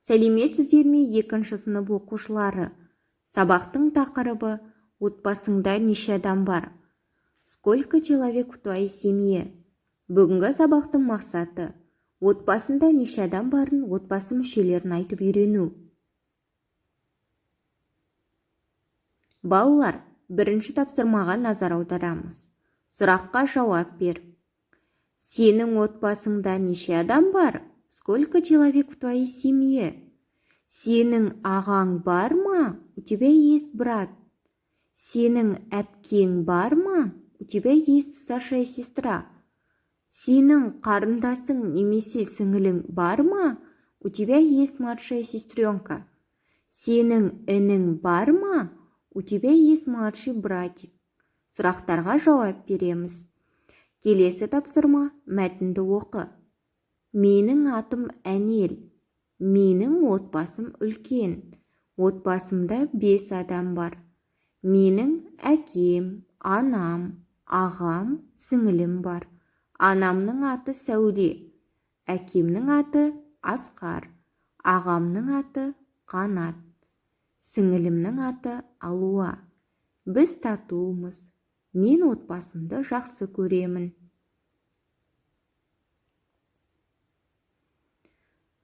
Сәлеметсіздер ме екінші сынып оқушылары? Сабақтың тақырыбы «Отбасыңда неше адам бар?» Сколько человек в твоей семье? Бүгінгі сабақтың мақсаты отбасында неше адам барын отбасы мүшелерін айтып үйрену. Балалар, бірінші тапсырмаға назар аударамыз. Сұраққа жауап бер. Сенің отбасыңда неше адам бар? Сколько человек в твоей семье? Сенің ағаң бар ма? У тебя есть брат. Сенің әпкең бар ма? У тебя есть старшая сестра. Сенің қарындасың немесе сіңілің бар ма? У тебя есть младшая сестренка. Сенің інің бар ма? У тебя есть младший братик. Сұрақтарға жауап береміз. Келесі тапсырма, мәтінді оқы. Менің атым Әнел. Менің отбасым үлкен. Отбасымда 5 адам бар. Менің әкем, анам, ағам, сіңілім бар. Анамның аты Сәуле. Әкемнің аты Асқар. Ағамның аты Қанат. Сіңілімнің аты Алуа. Біз татумыз. Мен отбасымды жақсы көремін.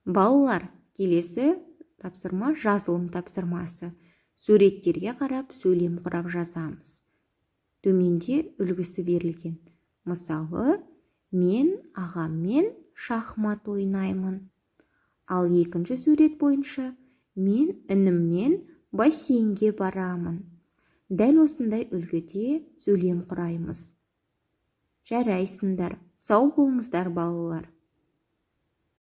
Балалар, келесі тапсырма жазылым тапсырмасы. Суреттерге қарап сөйлем құрап жазамыз. Төменде үлгісі берілген. Мысалы, мен ағаммен шахмат ойнаймын. Ал екінші сурет бойынша мен ініммен бассейнге барамын. Дәл осындай үлгіде сөйлем құраймыз. Жарайсыңдар, сау болыңыздар балалар.